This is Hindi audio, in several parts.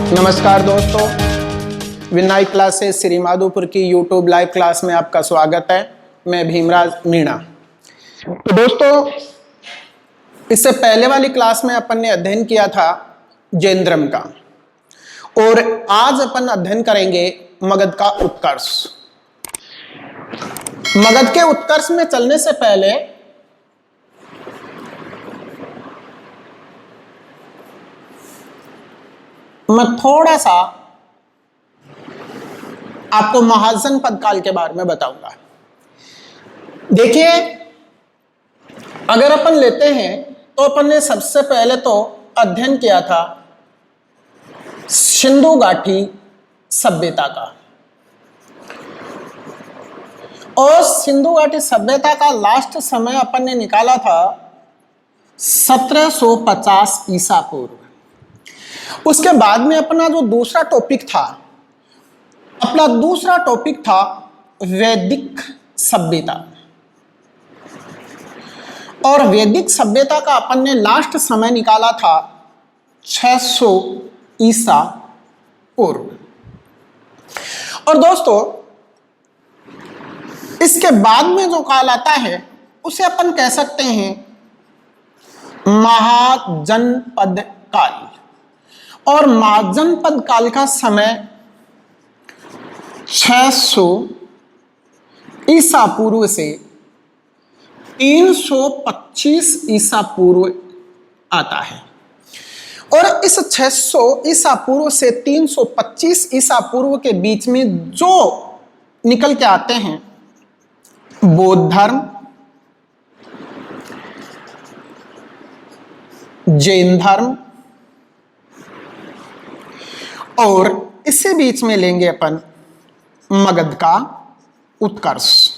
नमस्कार दोस्तों, विनायक क्लासेस श्री माधोपुर की यूट्यूब लाइव क्लास में आपका स्वागत है। मैं भीमराज मीणा। तो दोस्तों, इससे पहले वाली क्लास में अपन ने अध्ययन किया था जैन धर्म का, और आज अपन अध्ययन करेंगे मगध का उत्कर्ष। मगध के उत्कर्ष में चलने से पहले मैं थोड़ा सा आपको महाजनपद काल के बारे में बताऊंगा। देखिए, अगर अपन लेते हैं तो अपन ने सबसे पहले तो अध्ययन किया था सिंधु घाटी सभ्यता का, और सिंधु घाटी सभ्यता का लास्ट समय अपन ने निकाला था 1750 ईसा पूर्व। उसके बाद में अपना जो दूसरा टॉपिक था वैदिक सभ्यता, और वैदिक सभ्यता का अपन ने लास्ट समय निकाला था 600 ईसा पूर्व। और दोस्तों, इसके बाद में जो काल आता है उसे अपन कह सकते हैं महाजनपद काल। और महाजनपद काल का समय 600 ईसा पूर्व से 325 ईसा पूर्व आता है। और इस 600 ईसा पूर्व से 325 ईसा पूर्व के बीच में जो निकल के आते हैं बौद्ध धर्म, जैन धर्म, और इसी बीच में लेंगे अपन मगध का उत्कर्ष।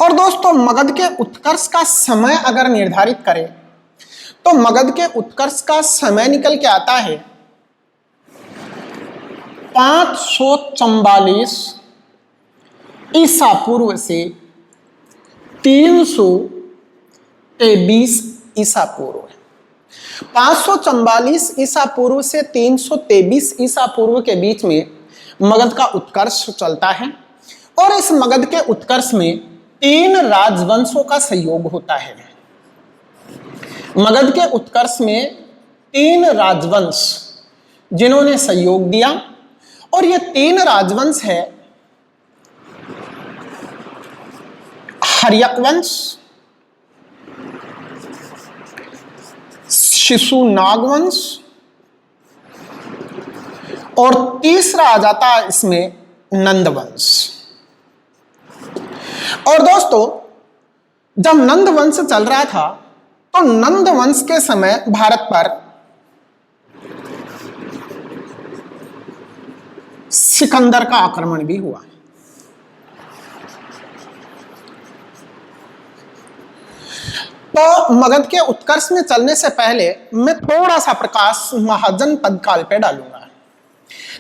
और दोस्तों, मगध के उत्कर्ष का समय अगर निर्धारित करें तो मगध के उत्कर्ष का समय निकल के आता है 544 ईसा पूर्व से 323 ईसा पूर्व। 544 ईसा पूर्व से 323 ईसा पूर्व के बीच में मगध का उत्कर्ष चलता है। और इस मगध के उत्कर्ष में 3 राजवंशों का सहयोग होता है। मगध के उत्कर्ष में 3 राजवंश जिन्होंने सहयोग दिया, और ये 3 राजवंश है हर्यक वंश, शिशुनाग वंश, और तीसरा आ जाता है इसमें नंद वंश। और दोस्तों, जब नंद वंश चल रहा था तो नंद वंश के समय भारत पर सिकंदर का आक्रमण भी हुआ। तो मगध के उत्कर्ष में चलने से पहले मैं थोड़ा सा प्रकाश महाजनपद काल पे डालूंगा।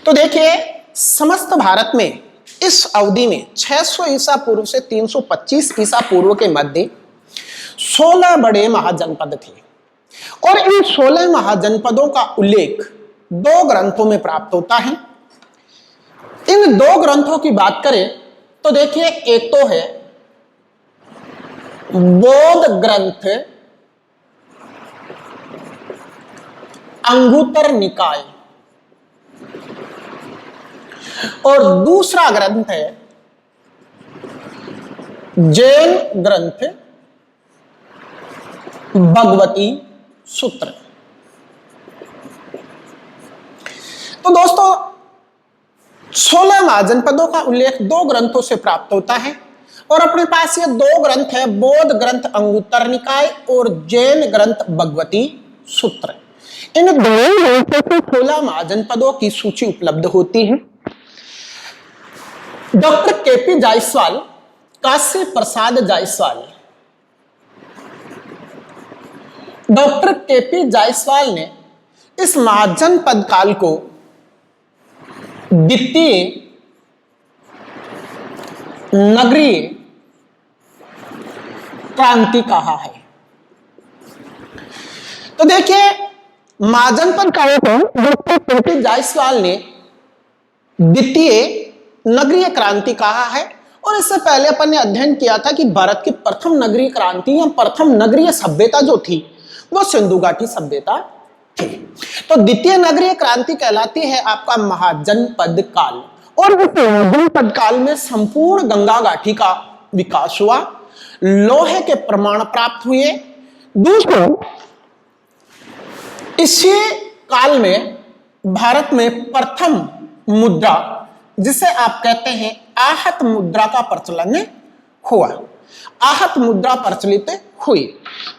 तो देखिए, समस्त भारत में इस अवधि में 600 ईसा पूर्व से 325 ईसा पूर्व के मध्य 16 बड़े महाजनपद थे। और इन 16 महाजनपदों का उल्लेख 2 ग्रंथों में प्राप्त होता है। इन 2 ग्रंथों की बात करें तो देखिए, एक तो है बौद्ध ग्रंथ अंगुत्तर निकाय, और दूसरा ग्रंथ है जैन ग्रंथ भगवती सूत्र। तो दोस्तों, 16 महाजनपदों का उल्लेख 2 ग्रंथों से प्राप्त होता है। और अपने पास ये 2 ग्रंथ है, बौद्ध ग्रंथ अंगुत्तर निकाय और जैन ग्रंथ भगवती सूत्र। इन दोनों ग्रंथों से 16 महाजनपदों की सूची उपलब्ध होती है। Doctor KP Jaiswal, Kashi Prasad Jaiswal, doctor KP Jaiswal ने इस महाजनपद काल को द्वितीय नगरीय क्रांति कहा है। तो देखिए, महाजनपद काल को डॉक्टर जायसवाल ने द्वितीय नगरीय क्रांति कहा है। और इससे पहले अपन ने अध्ययन किया था कि भारत की प्रथम नगरीय क्रांति या प्रथम नगरीय सभ्यता जो थी वो सिंधु घाटी सभ्यता थी। तो द्वितीय नगरीय क्रांति कहलाती है आपका महाजनपद काल। और इस महाजनपद काल में संपूर्ण गंगा घाटी का विकास हुआ, लोहे के प्रमाण प्राप्त हुए। दूसरा, इसी काल में भारत में प्रथम मुद्रा जिसे आप कहते हैं आहत मुद्रा का प्रचलन हुआ, आहत मुद्रा प्रचलित हुई।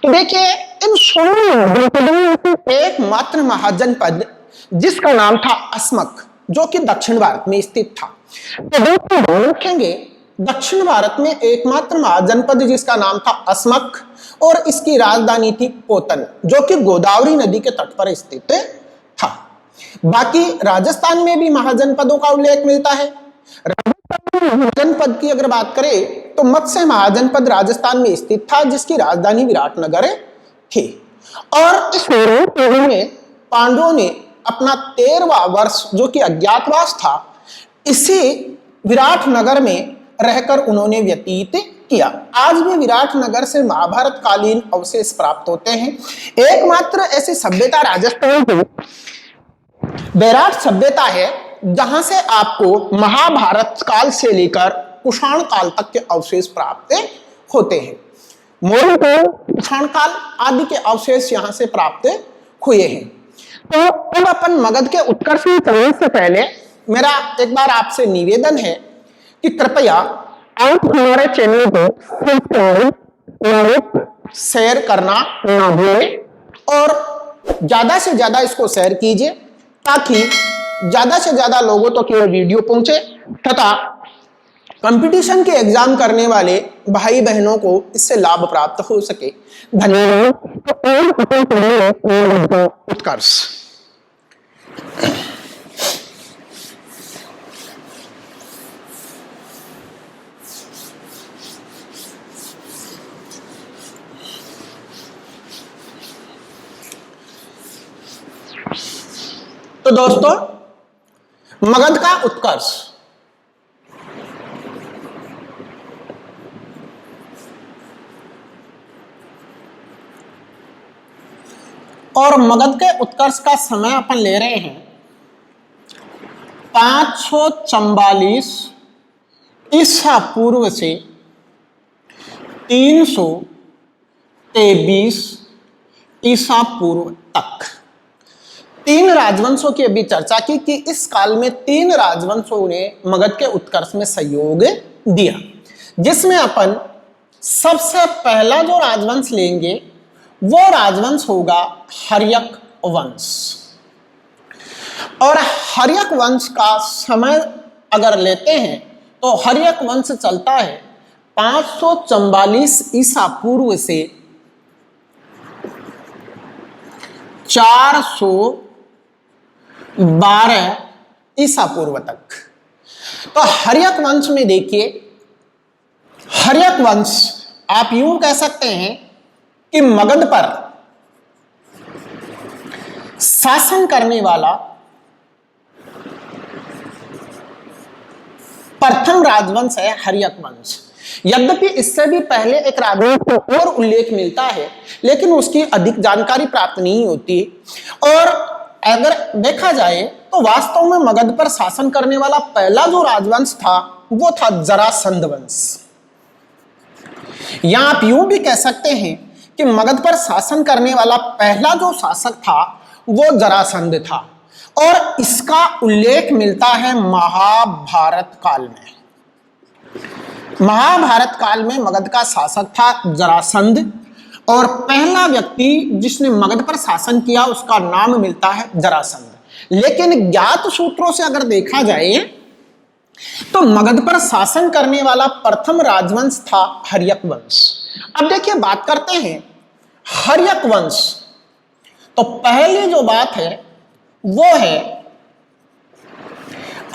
तो देखिए इन 16 जनपदों में से एकमात्र महाजनपद जिसका नाम था अस्मक, जो कि दक्षिण भारत में स्थित था। तो दोस्तों देखेंगे दक्षिण भारत में एकमात्र महाजनपद जिसका नाम था अस्मक और इसकी राजधानी थी कोतन, जो कि गोदावरी नदी के तट पर स्थित था। बाकी राजस्थान में भी महाजनपदों का उल्लेख मिलता है। राजस्थान में महाजनपद की अगर बात करें तो मत्स्य महाजनपद राजस्थान में स्थित था, जिसकी राजधानी विराटनगर थी। और इस में पांडवों ने अपना 13वां वर्ष जो कि अज्ञातवास था इसी विराटनगर में रहकर उन्होंने व्यतीत किया। आज भी विराटनगर से महाभारत कालीन अवशेष प्राप्त होते हैं। एकमात्र ऐसी सभ्यता राजस्थान की बैराट सभ्यता है जहां से आपको महाभारत काल से लेकर कुषाण काल तक के अवशेष प्राप्त होते हैं। मौर्य काल, कुषाण काल आदि के अवशेष यहां से प्राप्त हुए हैं। तो अब अपन मगध के उत्कर्ष में चलने से पहले मेरा एक बार आपसे निवेदन है कि कृपया आप हमारे चैनल को सब्सक्राइब, लाइक, शेयर करना ना भूलें और ज्यादा से ज्यादा इसको शेयर कीजिए ताकि ज्यादा से ज्यादा लोगों तक ये वीडियो पहुंचे तथा कंपटीशन के एग्जाम करने वाले भाई बहनों को इससे लाभ प्राप्त हो सके। धन्यवाद। उत्कर्ष तो दोस्तों मगध का उत्कर्ष और मगध के उत्कर्ष का समय अपन ले रहे हैं 544 ईसा पूर्व से 323 ईसा पूर्व तक। 3 राजवंशों की अभी चर्चा की कि इस काल में 3 राजवंशों ने मगध के उत्कर्ष में सहयोग दिया, जिसमें अपन सबसे पहला जो राजवंश लेंगे वो राजवंश होगा हर्यक वंश। और हर्यक वंश का समय अगर लेते हैं तो हर्यक वंश चलता है 544 ईसा पूर्व से 412 ईसा पूर्व तक। तो हर्यक वंश में देखिए, हर्यक वंश आप यूं कह सकते हैं कि मगध पर शासन करने वाला प्रथम राजवंश है हर्यक वंश। यद्यपि इससे भी पहले एक राजवंश का और उल्लेख मिलता है, लेकिन उसकी अधिक जानकारी प्राप्त नहीं होती। और अगर देखा जाए तो वास्तव में मगध पर शासन करने वाला पहला जो राजवंश था वो था जरासंध वंश। या आप यूं भी कह सकते हैं कि मगध पर शासन करने वाला पहला जो शासक था वो जरासंध था। और इसका उल्लेख मिलता है महाभारत काल में। महाभारत काल में मगध का शासक था जरासंध और पहला व्यक्ति जिसने मगध पर शासन किया उसका नाम मिलता है जरासंध। लेकिन ज्ञात सूत्रों से अगर देखा जाए तो मगध पर शासन करने वाला प्रथम राजवंश था हर्यक वंश। अब देखिए बात करते हैं हर्यक वंश। तो पहली जो बात है वो है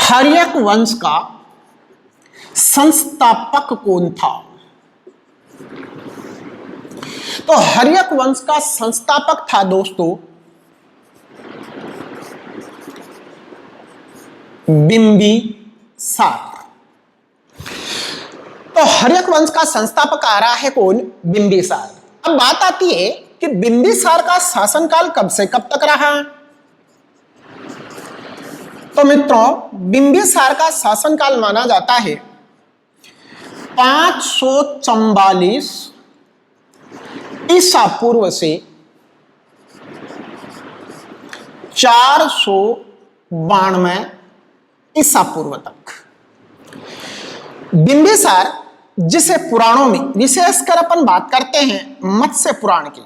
हर्यक वंश का संस्थापक कौन था। तो हर्यक वंश का संस्थापक था दोस्तों बिंबिसार। तो हर्यक वंश का संस्थापक आ रहा है कौन? बिंबिसार। अब बात आती है कि बिंबिसार का शासनकाल कब से कब तक रहा? तो मित्रों, बिंबिसार का शासनकाल माना जाता है 544 ईसा पूर्व से 492 ईसा पूर्व तक। बिंबिसार, जिसे पुराणों में विशेषकर अपन बात करते हैं मत्स्य पुराण की,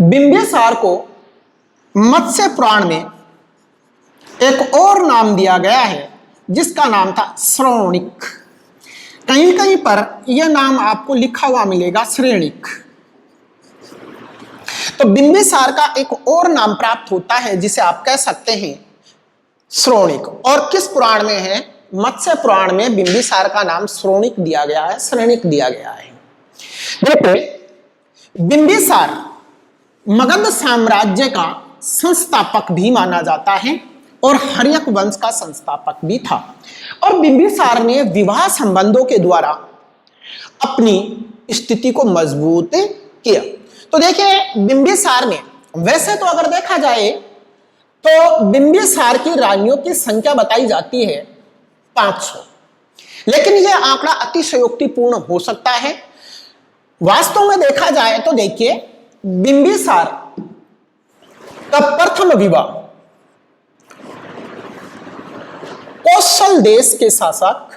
बिंबिसार को मत्स्य पुराण में एक और नाम दिया गया है जिसका नाम था श्रोणिक। कहीं कहीं पर यह नाम आपको लिखा हुआ मिलेगा श्रेणिक। तो बिंबिसार का एक और नाम प्राप्त होता है जिसे आप कह सकते हैं श्रोणिक। और किस पुराण में है? मत्स्य पुराण में बिंबिसार का नाम श्रोणिक दिया गया है, श्रेणिक दिया गया है। देखिए, बिंबिसार मगध साम्राज्य का संस्थापक भी माना जाता है और हर्यक वंश का संस्थापक भी था। और बिंबिसार ने विवाह संबंधों के द्वारा अपनी स्थिति को मजबूत किया। तो देखिए, बिंबिसार ने, वैसे तो अगर देखा जाए तो बिंबिसार की रानियों की संख्या बताई जाती है 500, लेकिन यह आंकड़ा अतिशयोक्तिपूर्ण हो सकता है। वास्तव में देखा जाए तो देखिए, बिंबिसार का प्रथम विवाह कौशल देश के शासक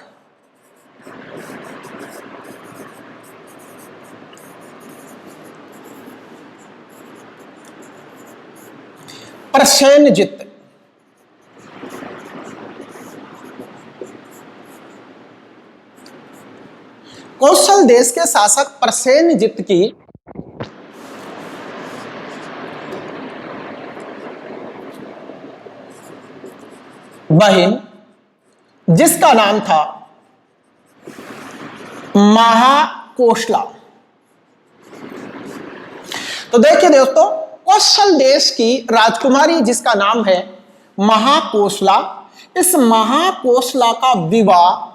प्रसेनजित कौशल देश के शासक प्रसेनजित की बहन, जिसका नाम था महाकोशला। तो देखिए दोस्तों, कौशल देश की राजकुमारी जिसका नाम है महाकोशला, इस महाकोशला का विवाह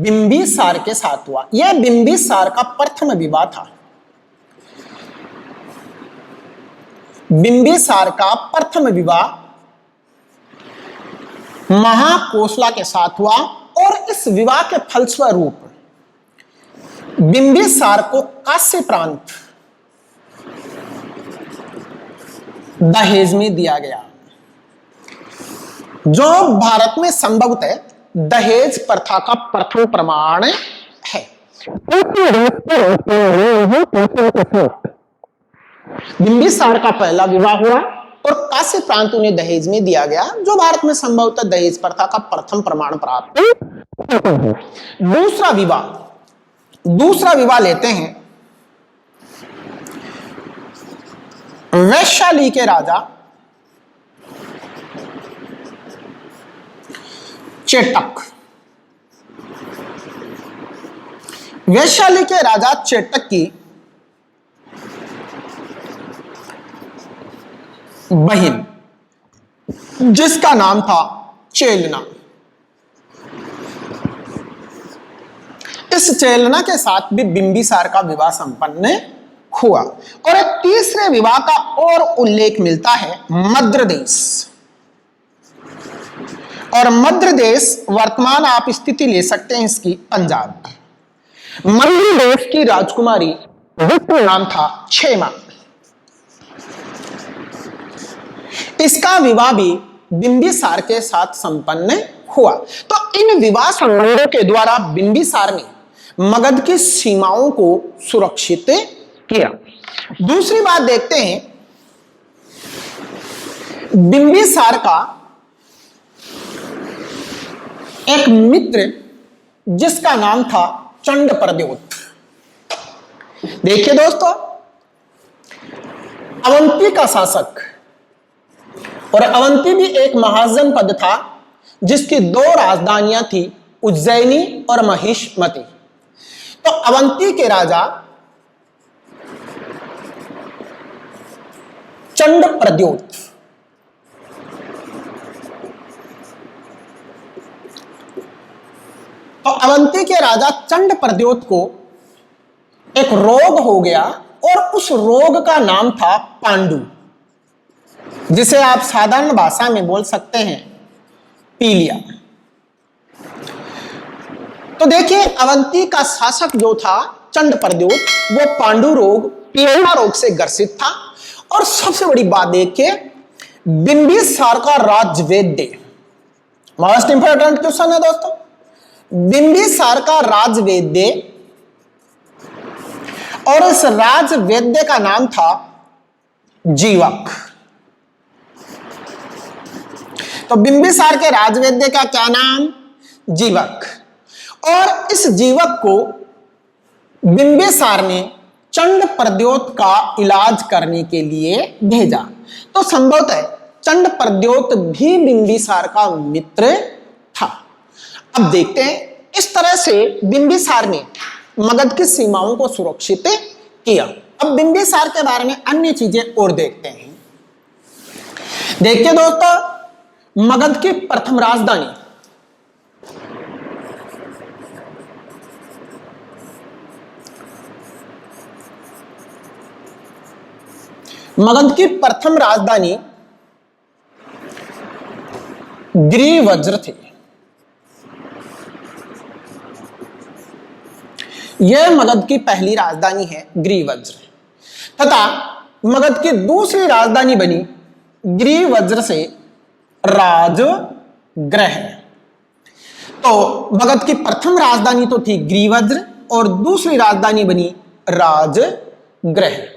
बिंबिसार के साथ हुआ। यह बिंबिसार का प्रथम विवाह था। बिंबिसार का प्रथम विवाह महाकोशला के साथ हुआ और इस विवाह के फलस्वरूप बिंबिसार को काशी प्रांत दहेज में दिया गया, जो भारत में संभवतः दहेज प्रथा का प्रथम प्रमाण है। बिंबिसार का पहला विवाह हुआ और काशी प्रांत उन्हें दहेज में दिया गया, जो भारत में संभवतः दहेज प्रथा का प्रथम प्रमाण प्राप्त है। दूसरा विवाह लेते हैं वैशाली के राजा चेटक। वैशाली के राजा चेटक की बहन, जिसका नाम था चेलना। इस चेलना के साथ भी बिंबिसार का विवाह संपन्न हुआ। और एक तीसरे विवाह का और उल्लेख मिलता है मद्र देश। और मद्र देश, वर्तमान आप स्थिति ले सकते हैं इसकी पंजाब। मद्र देश की राजकुमारी, जिसका नाम था क्षेमा, इसका विवाह भी बिंबिसार के साथ संपन्न हुआ। तो इन विवाह संबंधों के द्वारा बिंबिसार ने मगध की सीमाओं को सुरक्षित किया। दूसरी बात देखते हैं, बिंबिसार का एक मित्र जिसका नाम था चंड प्रद्योत। देखिए दोस्तों, अवंती का शासक, और अवंती भी एक महाजनपद था जिसकी 2 राजधानियां थी, उज्जैनी और महिष्मति। तो अवंती के राजा चंड प्रद्योत तो अवंती के राजा चंड प्रद्योत को एक रोग हो गया और उस रोग का नाम था पांडु, जिसे आप साधारण भाषा में बोल सकते हैं पीलिया। तो देखिए, अवंती का शासक जो था चंड प्रद्योत, वो पांडु रोग, पीलिया रोग से ग्रसित था। और सबसे बड़ी बात देखिए, बिंबिसार का राजवैद्य, मोस्ट इंपोर्टेंट क्वेश्चन है दोस्तों, बिंबिसार का राजवैद्य, और इस राजवैद्य का नाम था जीवक। तो बिंबिसार के राजवैद्य का क्या नाम? जीवक। और इस जीवक को बिंबिसार ने चंड प्रद्योत का इलाज करने के लिए भेजा। तो संभवतः चंड प्रद्योत भी बिंबिसार का मित्र था। अब देखते हैं, इस तरह से बिंबिसार ने मगध की सीमाओं को सुरक्षित किया। अब बिंबिसार के बारे में अन्य चीजें और देखते हैं। देखिए दोस्तों, मगध की प्रथम राजधानी गिरिवज्र थी। यह मगध की पहली राजधानी है, गिरिवज्र। तथा मगध की दूसरी राजधानी बनी गिरिवज्र से राजगृह। तो मगध की प्रथम राजधानी तो थी गिरिवज्र और दूसरी राजधानी बनी राजगृह।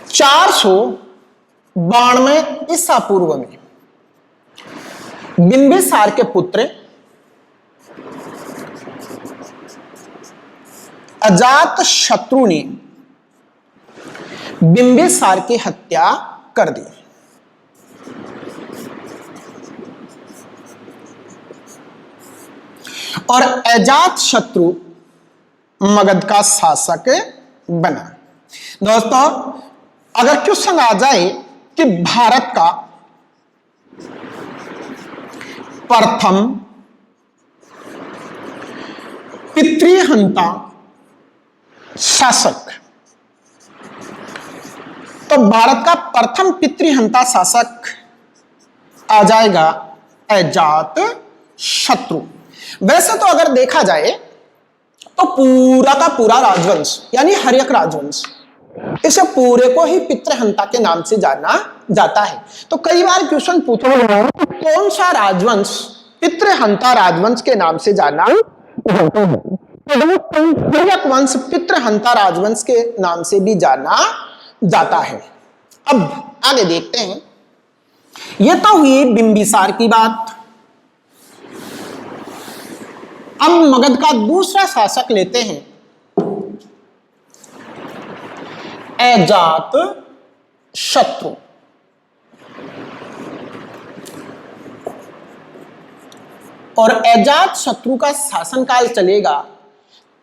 492 ईसा पूर्व में बिंबिसार के पुत्र अजात शत्रु ने बिंबिसार की हत्या कर दी। और अजात शत्रु मगध का शासक बना। दोस्तों, अगर क्वेश्चन आ जाए कि भारत का प्रथम पितृहंता शासक, तो भारत का प्रथम पितृहंता शासक आ जाएगा अजात शत्रु। वैसे तो अगर देखा जाए तो पूरा का पूरा राजवंश यानी हर्यक राजवंश, इसे पूरे को ही पितृहंता के नाम से जाना जाता है। तो कई बार क्वेश्चन पूछा गया है कि कौन सा राजवंश पितृहंता राजवंश के नाम से जाना जाता है। हर्यक वंश पितृहंता राजवंश के नाम से भी जाना जाता है। अब आगे देखते हैं। यह तो हुई बिंबिसार की बात। अब मगध का दूसरा शासक लेते हैं, अजात शत्रु। और अजात शत्रु का शासनकाल चलेगा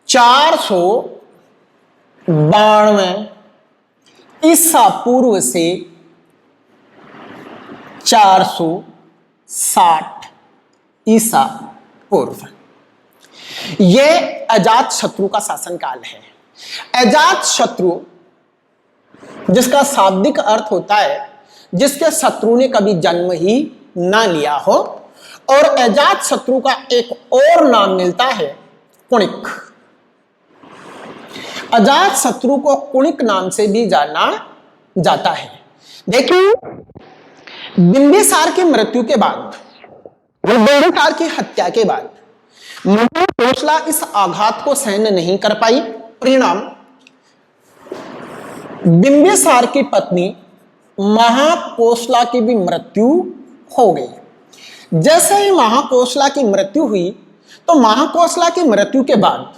492 ईसा पूर्व से 460 ईसा पूर्व। यह अजात शत्रु का शासनकाल है। अजात शत्रु, जिसका शाब्दिक अर्थ होता है जिसके शत्रु ने कभी जन्म ही ना लिया हो, और अजात शत्रु का एक और नाम मिलता है कुणिक। अजात शत्रु को कुणिक नाम से भी जाना जाता है। देखिए, बिंबिसार की मृत्यु के बाद, बिंबिसार की हत्या के बाद महाकोशला इस आघात को सहन नहीं कर पाई। परिणाम, बिंबिसार की पत्नी महाकोशला की भी मृत्यु हो गई। जैसे ही महाकोशला की मृत्यु हुई, तो महाकोशला की मृत्यु के बाद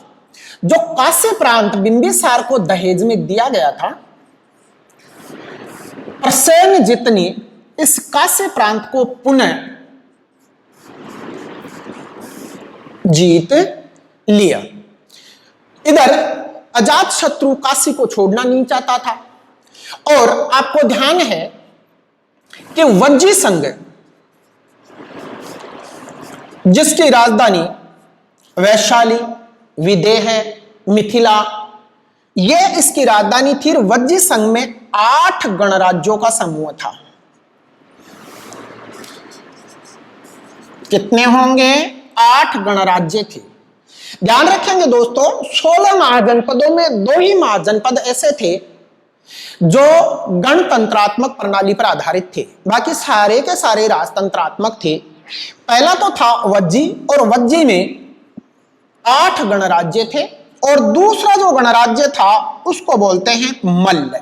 जो काशी प्रांत बिंबिसार को दहेज में दिया गया था, प्रसेनजित ने इस काशी प्रांत को पुनः जीत लिया। इधर अजात शत्रु काशी को छोड़ना नहीं चाहता था। और आपको ध्यान है कि वज्जी संघ जिसकी राजधानी वैशाली, विदेह, मिथिला, यह इसकी राजधानी थी। वज्जी संघ में 8 गणराज्यों का समूह था। कितने होंगे? 8 गणराज्य थे। ध्यान रखेंगे दोस्तों, 16 महाजनपदों में 2 ही महाजनपद ऐसे थे जो गणतंत्रात्मक प्रणाली पर आधारित थे, बाकी सारे के सारे राजतंत्रात्मक थे। पहला तो था वज्जी, और वज्जी में 8 गणराज्य थे, और दूसरा जो गणराज्य था उसको बोलते हैं मल्ल,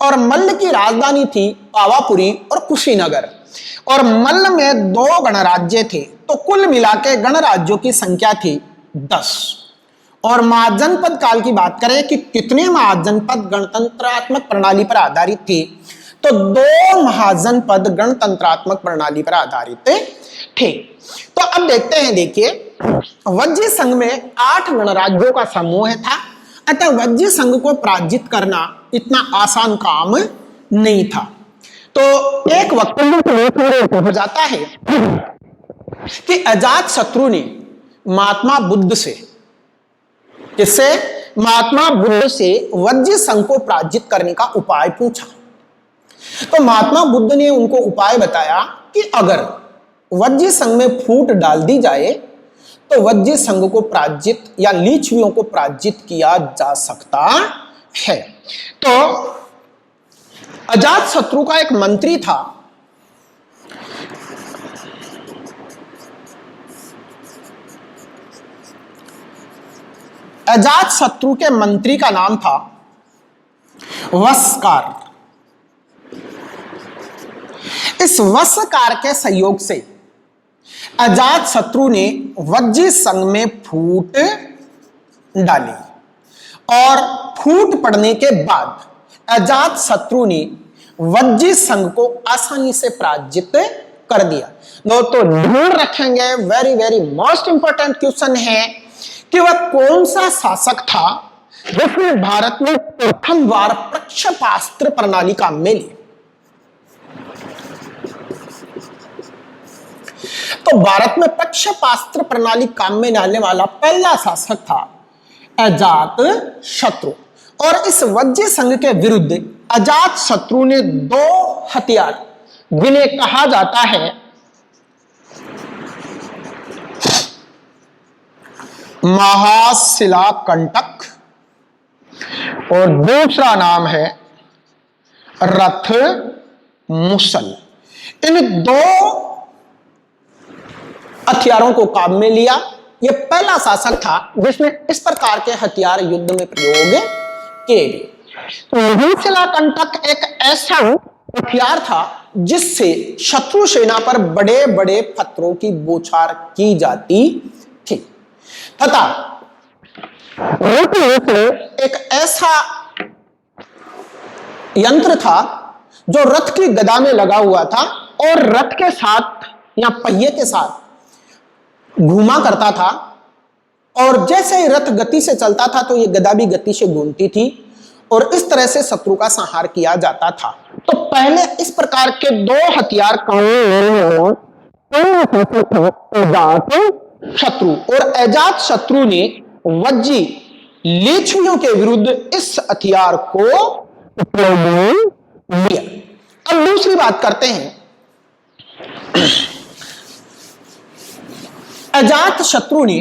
और मल्ल की राजधानी थी पावापुरी और कुशीनगर, और मल्ल में 2 गणराज्य थे। तो कुल मिलाकर गणराज्यों की संख्या थी 10। और महाजनपद काल की बात करें कि कितने महाजनपद गणतंत्रात्मक प्रणाली पर आधारित थे, तो 2 महाजनपद गणतंत्रात्मक प्रणाली पर आधारित थे। तो अब देखते हैं, देखिए वज्जी संघ में 8 गणराज्यों का समूह था, अतः वज्जी संघ को पराजित करना इतना आसान काम नहीं था। तो एक वक्त हो जाता है कि अजात शत्रु ने महात्मा बुद्ध से, किससे? महात्मा बुद्ध से वज्जी संघ को पराजित करने का उपाय पूछा। तो महात्मा बुद्ध ने उनको उपाय बताया कि अगर वज्जी संघ में फूट डाल दी जाए तो वज्जी संघ को पराजित या लिच्छवियों को पराजित किया जा सकता है। तो अजात शत्रु का एक मंत्री था, अजात शत्रु के मंत्री का नाम था वस्कार। इस वस्कार के सहयोग से अजात शत्रु ने वज्जी संघ में फूट डाली, और फूट पड़ने के बाद अजात शत्रु ने वज्जी संघ को आसानी से पराजित कर दिया। दोस्तों ध्यान रखेंगे, very very most important question है कि वह कौन सा शासक था जिसने भारत में प्रथम बार प्रक्षेपास्त्र प्रणाली काम में ली। तो भारत में प्रक्षेपास्त्र प्रणाली काम में लाने वाला पहला शासक था अजात शत्रु। और इस वज्जी संघ के विरुद्ध अजात शत्रु ने 2 हथियार, जिन्हें कहा जाता है महाशिला कंटक, और दूसरा नाम है रथ मुसल, इन 2 हथियारों को काम में लिया। यह पहला शासक था जिसने इस प्रकार के हथियार युद्ध में प्रयोग किए गए। तो महाशिला कंटक एक ऐसा हथियार था जिससे शत्रु सेना पर बड़े बड़े पत्थरों की बौछार की जाती थी, तथा एक ऐसा यंत्र था जो रथ की गदा में लगा हुआ था, और रथ के साथ या पहिए के साथ घूमा करता था, और जैसे ही रथ गति से चलता था तो यह गदा भी गति से घूमती थी, और इस तरह से शत्रु का संहार किया जाता था। तो पहले इस प्रकार के 2 हथियार काम में अजात शत्रु, और अजात शत्रु ने वज्जी लिच्छवियों के विरुद्ध इस हथियार को लिया। अब दूसरी बात करते हैं, अजात शत्रु ने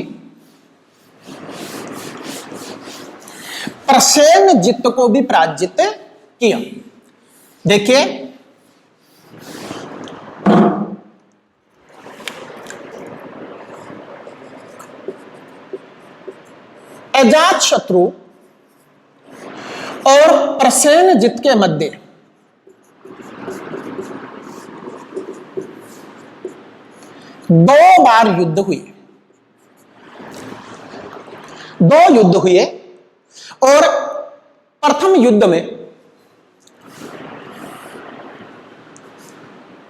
प्रसेनजित को भी पराजित किया। देखिए अजात शत्रु और प्रसेनजित के मध्य दो बार युद्ध हुए, 2 युद्ध हुए, और प्रथम युद्ध में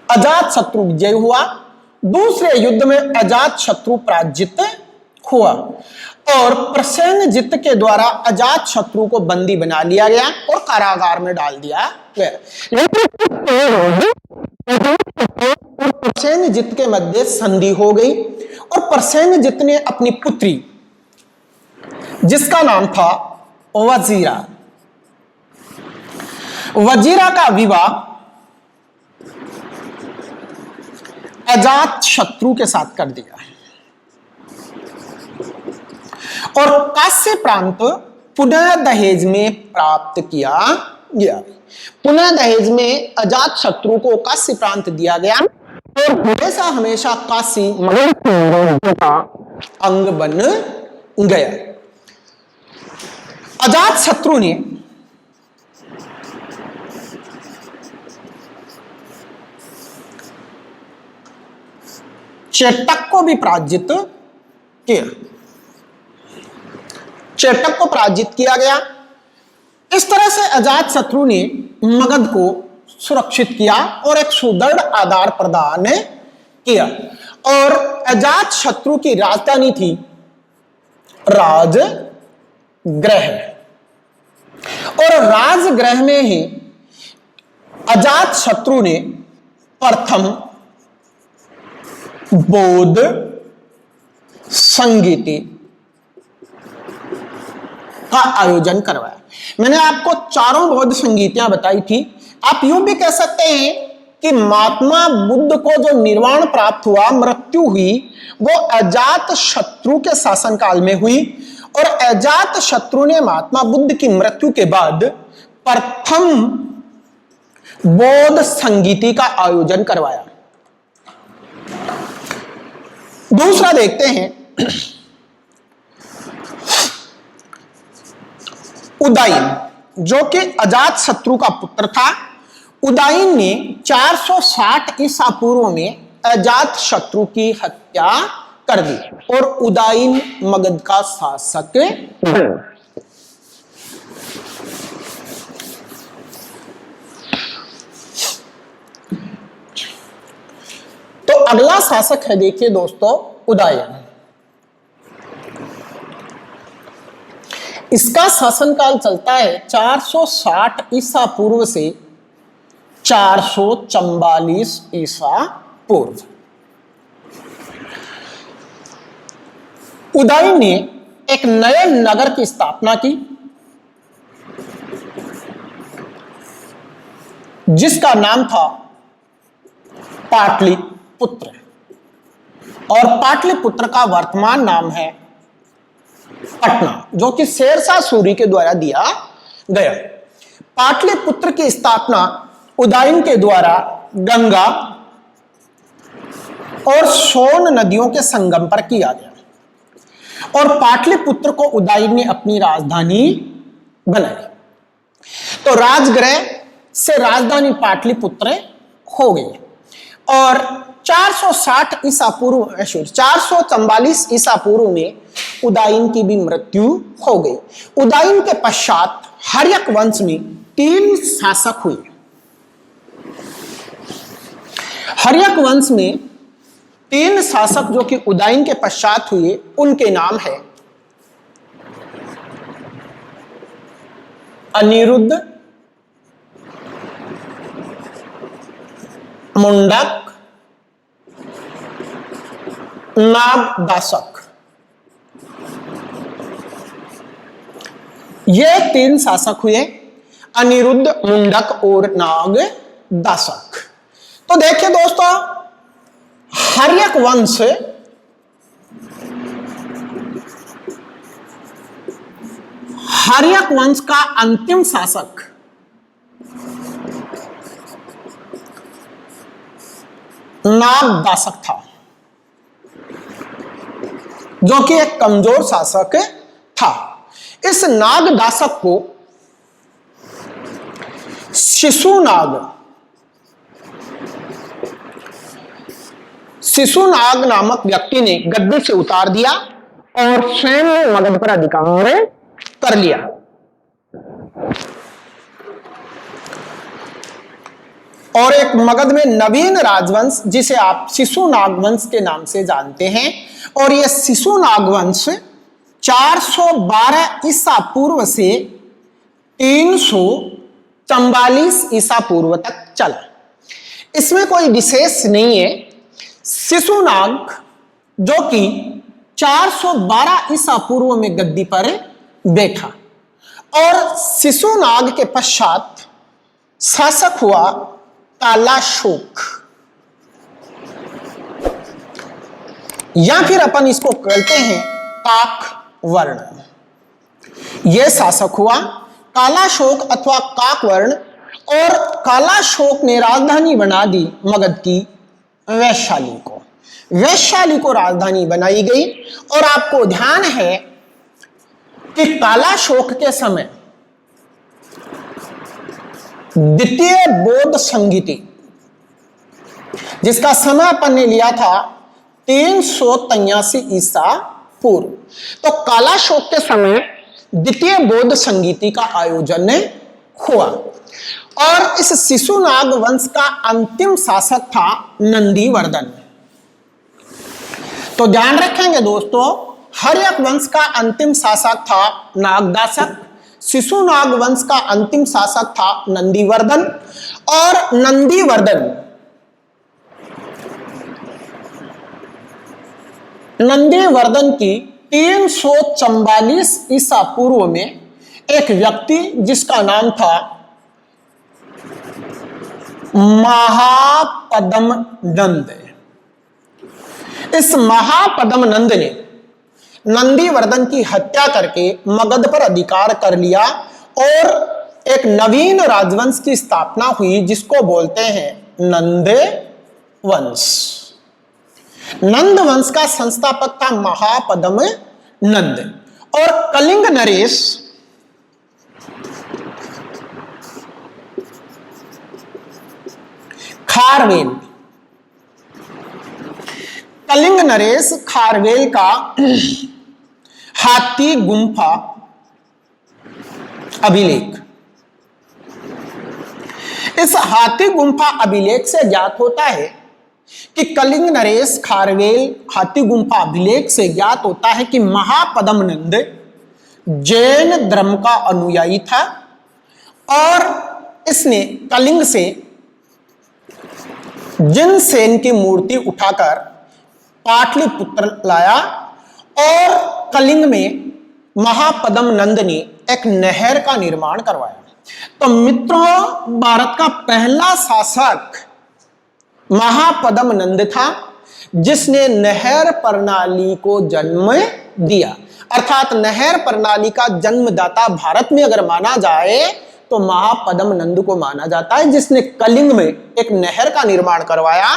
अजात शत्रु विजय हुआ, दूसरे युद्ध में अजात शत्रु पराजित हुआ, और प्रसेनजित के द्वारा अजात शत्रु को बंदी बना लिया गया और कारागार में डाल दिया गया। और प्रसेनजित के मध्य संधि हो गई, और परसेन जितने अपनी पुत्री जिसका नाम था वजीरा, वजीरा का विवाह अजात शत्रु के साथ कर दिया और काशी प्रांत पुनः दहेज में प्राप्त किया गया। पुनः दहेज में अजात शत्रु को काशी प्रांत दिया गया और हमेशा हमेशा काशी मगध का अंग बन गया। अजात शत्रु ने चेटक को भी पराजित किया, चेटक को पराजित किया गया। इस तरह से अजात शत्रु ने मगध को सुरक्षित किया और एक सुदृढ़ आधार प्रदान किया और अजात शत्रु की राजधानी थी राजगृह और राजगृह में ही अजात शत्रु ने प्रथम बौद्ध संगीति का आयोजन करवाया। मैंने आपको चारों बौद्ध संगीतियां बताई थी। आप यूं भी कह सकते हैं कि महात्मा बुद्ध को जो निर्वाण प्राप्त हुआ, मृत्यु हुई, वो अजात शत्रु के शासनकाल में हुई और अजात शत्रु ने महात्मा बुद्ध की मृत्यु के बाद प्रथम बौद्ध संगीति का आयोजन करवाया। दूसरा देखते हैं उदाइन, जो कि अजात शत्रु का पुत्र था। उदाइन ने 460 ईसा पूर्व में अजात शत्रु की हत्या कर दी और उदाइन मगध का शासक बना। तो अगला शासक है, देखिए दोस्तों, उदाइन। इसका शासनकाल चलता है 460 ईसा पूर्व से 444 ईसा पूर्व। उदाइन ने एक नए नगर की स्थापना की जिसका नाम था पाटलिपुत्र और पाटलिपुत्र का वर्तमान नाम है पटना, जो कि शेरशाह सूरी के द्वारा दिया गया। पाटलिपुत्र की स्थापना उदाइन के द्वारा गंगा और सोन नदियों के संगम पर किया गया और पाटलिपुत्र को उदाइन ने अपनी राजधानी बनाई। तो राजगृह से राजधानी पाटलिपुत्र हो गई और 460 ईसा पूर्व 444 ईसा पूर्व में उदाइन की भी मृत्यु हो गई। उदाइन के पश्चात हर्यक वंश में 3 शासक हुए। हर्यक वंश में 3 शासक जो कि उदाइन के पश्चात हुए, उनके नाम है अनिरुद्ध, मुंडक, नागदासक। ये 3 शासक हुए, अनिरुद्ध, मुंडक और नागदासक। तो देखिए दोस्तों, हर्यक वंश हर्यक वंश का अंतिम शासक नागदासक था, जो कि एक कमजोर शासक था। इस नागदासक को शिशुनाग नामक व्यक्ति ने गद्दी से उतार दिया और स्वयं ने मगध पर अधिकार कर लिया। और एक मगध में नवीन राजवंश जिसे आप शिशुनाग वंश के नाम से जानते हैं, और यह शिशुनाग वंश 412 ईसा पूर्व से 344 ईसा पूर्व तक चला। इसमें कोई विशेष नहीं है। शिशुनाग जो कि 412 ईसा पूर्व में गद्दी पर बैठा और शिशुनाग के पश्चात शासक हुआ कालाशोक, या फिर अपन इसको कहते हैं काकवर्ण। यह शासक हुआ कालाशोक अथवा काकवर्ण, और कालाशोक ने राजधानी बना दी मगध की वैशाली को। वैशाली को राजधानी बनाई गई। और आपको ध्यान है कि कालाशोक के समय द्वितीय बौद्ध संहिता, जिसका समय अपन ने लिया था 383 ईसा पूर्व, तो कालाशोक के समय द्वितीय बौद्ध संगीति का आयोजन हुआ। और इस शिशुनाग वंश का अंतिम शासक था नंदीवर्धन। तो ध्यान रखेंगे दोस्तों, हर्यक वंश का अंतिम शासक था नागदासक, शिशुनाग वंश का अंतिम शासक था नंदीवर्धन, और नंदीवर्धन की 344 ईसा पूर्व में एक व्यक्ति जिसका नाम था महापद्म नंद, इस महापद्म नंद ने नंदीवर्धन की हत्या करके मगध पर अधिकार कर लिया और एक नवीन राजवंश की स्थापना हुई जिसको बोलते हैं नंद वंश। नंद वंश का संस्थापक था महापद्म नंद। और कलिंग नरेश खारवेल, कलिंग नरेश खारवेल का हाथी गुंफा अभिलेख, इस हाथी गुंफा अभिलेख से ज्ञात होता है कि कलिंग नरेश खारवेल हाथी गुंफा अभिलेख से ज्ञात होता है कि महापद्म नंद जैन धर्म का अनुयायी था और इसने कलिंग से जिनसेन की मूर्ति उठाकर पाटलिपुत्र लाया और कलिंग में महापद्म नंद ने एक नहर का निर्माण करवाया। तो मित्रों, भारत का पहला शासक महापद्म नंद था जिसने नहर प्रणाली को जन्म दिया। अर्थात नहर प्रणाली का जन्मदाता भारत में अगर माना जाए तो महापद्म नंद को माना जाता है, जिसने कलिंग में एक नहर का निर्माण करवाया।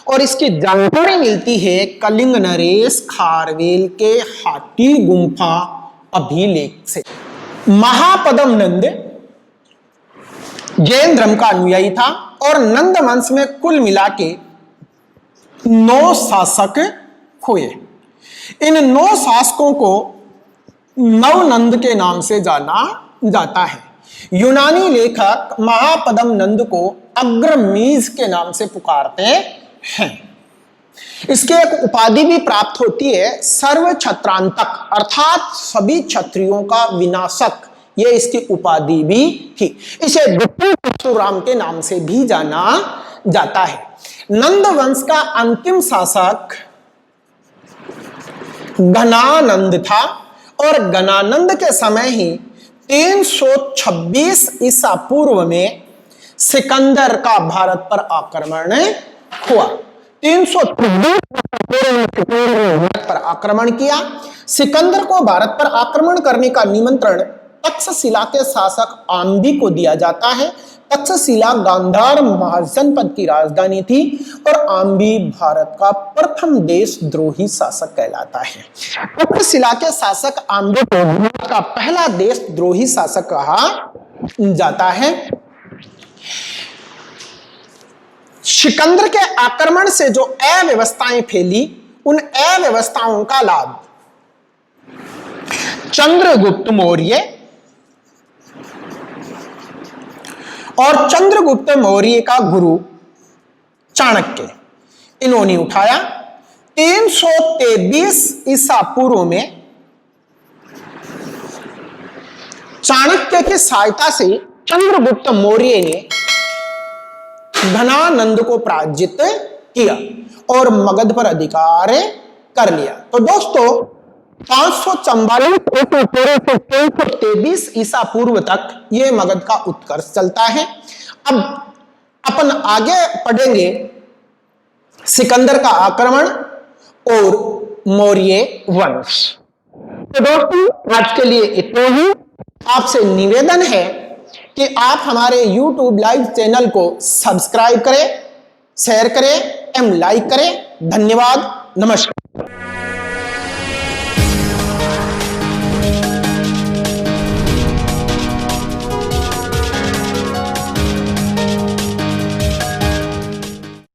और इसकी जानकारी मिलती है कलिंग नरेश खारवेल के हाथी गुंफा अभिलेख से। महापद्म नंद जैन धर्म का अनुयायी था और नंद वंश में कुल मिला के 9 शासक हुए। इन 9 शासकों को नवनंद के नाम से जाना जाता है। यूनानी लेखक महापद्म नंद को अग्रमीज के नाम से पुकारते हैं। इसके एक उपाधि भी प्राप्त होती है, सर्व छत्रांतक, अर्थात सभी क्षत्रियों का विनाशक, ये इसकी उपाधि भी थी। इसे द्वितीय परशुराम के नाम से भी जाना जाता है। नंद वंश का अंतिम शासक घनानंद था और घनानंद के समय ही 326 ईसा पूर्व में सिकंदर का भारत पर आक्रमण हुआ। 326 भारत पर आक्रमण किया। सिकंदर को भारत पर आक्रमण करने का निमंत्रण तक्षशिला के शासक आम्बी को दिया जाता है। तक्षशिला गांधार महाजनपद की राजधानी थी और आम्बी भारत का प्रथम देशद्रोही शासक कहलाता है। तक्षशिला के शासक आम्बी को भारत का पहला देशद्रोही शासक कहा जाता है। सिकंदर के आक्रमण से जो अव्यवस्थाएं फैली, उन अव्यवस्थाओं का लाभ चंद्रगुप्त मौर्य और चंद्रगुप्त मौर्य का गुरु चाणक्य, इन्होंने उठाया। 323 ईसा पूर्व में चाणक्य की सहायता से चंद्रगुप्त मौर्य ने घनानंद को पराजित किया और मगध पर अधिकार कर लिया। तो दोस्तों 544 ईसा पूर्व तक ये मगध का उत्कर्ष चलता है। अब अपन आगे पढ़ेंगे सिकंदर का आक्रमण और मौर्य वंश। तो दोस्तों आज के लिए इतना ही। आपसे निवेदन है कि आप हमारे YouTube लाइव चैनल को सब्सक्राइब करें, शेयर करें एवं लाइक करें। धन्यवाद, नमस्कार।